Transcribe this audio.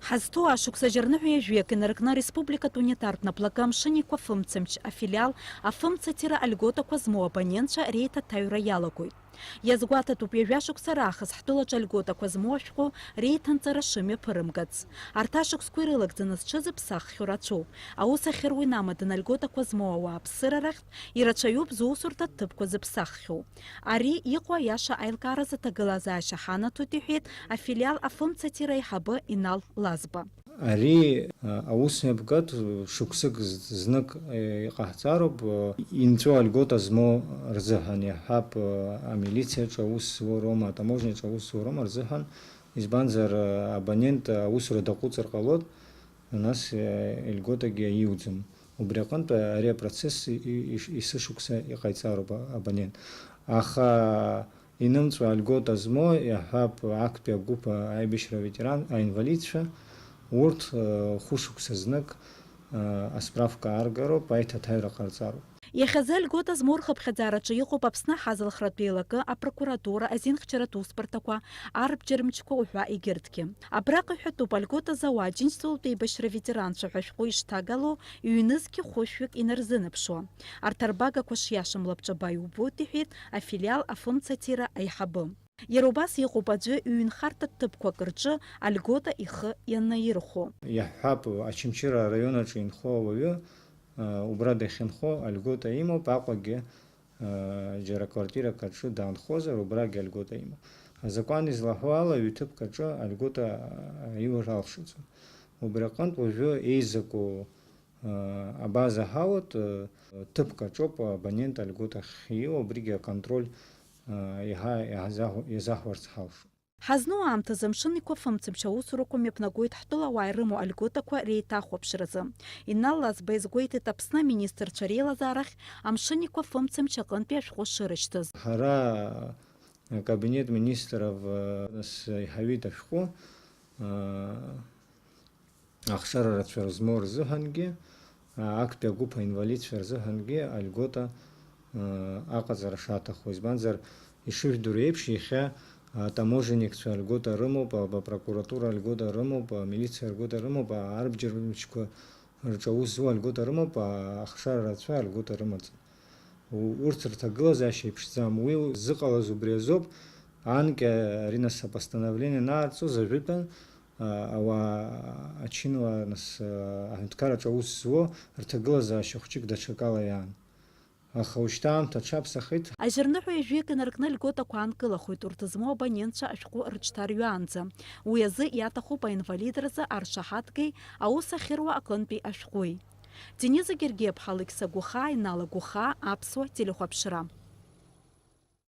Хазто ашукса жернухуя жуек энергна республика тунитарт на плакам шиниква фымцемч, а филиал, а фымца тира альгота квазмо абонентша рейта тайра ялокуй. Язгуата тупьевя шукса рахас, хтулач альгота квазмошку рейтан царашиме пырымгац. Арташук скуирылак дзанас чазы псах хюрачу, а уса херуй намадан альгота квазмоа псырарахт и рачаюб зусурта тыпквазы псаххю. Ари иқва яша айлкараза тагалаза шахана тутихит, а филиал а фымца тира ихабы инал лазба. Ари аусмебгат шуксык знак қахцаруб инцо альгота змо рзахани хаб милиция чаус рома таможня чаус рома рзахан избанзар абонент аусра дакуцар қалот у нас альгота ге юзм убрякан ари процесс исы шукса иқайцаруб абонент аха инымцо альгота змо хаб акпия гупа айбишра ветеран инвалидша урт хушукса знак асправка аргаро пайта тайра қарцару. Ехазель года зморхаб хадзарачы йоку папсна хазал хратбейлака, а прокуратура азин хчарату спартаква, арб джермчко ухва и гиртки. А брака хюту пальгота заваджин столбей башра ветеран шахашку иштагало, и юнызки хошвик и нарзынапшо. Артарбага кошяшам лапчабаю бутихит, а филиал афунца тира айхабым. Ерубас йоқупаджы үйін харта тыпква кырчы альгота ихы яннаирхо. Яхаб ачимчира района чинхо вовю убрада хинхо альгота имо пакваге жара квартира качу данхоза убраге альгота имо. Закон излахвала ютуб качу альгота его жалшицу. Убракант вовю эйзаку абаза хаут тып качу по абонент альгота хио бриге контроль Хазну амтазам шинниква фымцымча усурукум епнагуит хтула вайрыму альготаква рейта хопшразы. Инналлаз безгуйты тапсна министр чарела зарах, ам шинниква фымцымча кынпеш хошырыштыз. Хара кабинет министров с хавита шху ахшара рацферзмор зуханге, акпия гупа инвалид ферзуханге альгота аказар шата хозбанзар ишив дурепши иха таможенник альгота рыму по прокуратура альгота рыму по милиция альгота рыму по арбджермичко рчаузу альгота рыму по ахшар рацфа альгота рымац урцерта глаза шепшзам уил зыкала зубрезоп анке ринаса постановление на отцу завипен ава ачинова нас анткара чаузу рта глаза шохчик дачакала ян. Ажернуху ежуек энергна льгота куанкыла хуйтуртызмо абонентша ашку рычтарюанца. Уязы ятаху по инвалидраза аршахаткой, а уса херва акланпи ашкуй. Дениза Гергеб халыкса гуха и нала гуха апсуа телехуапшира.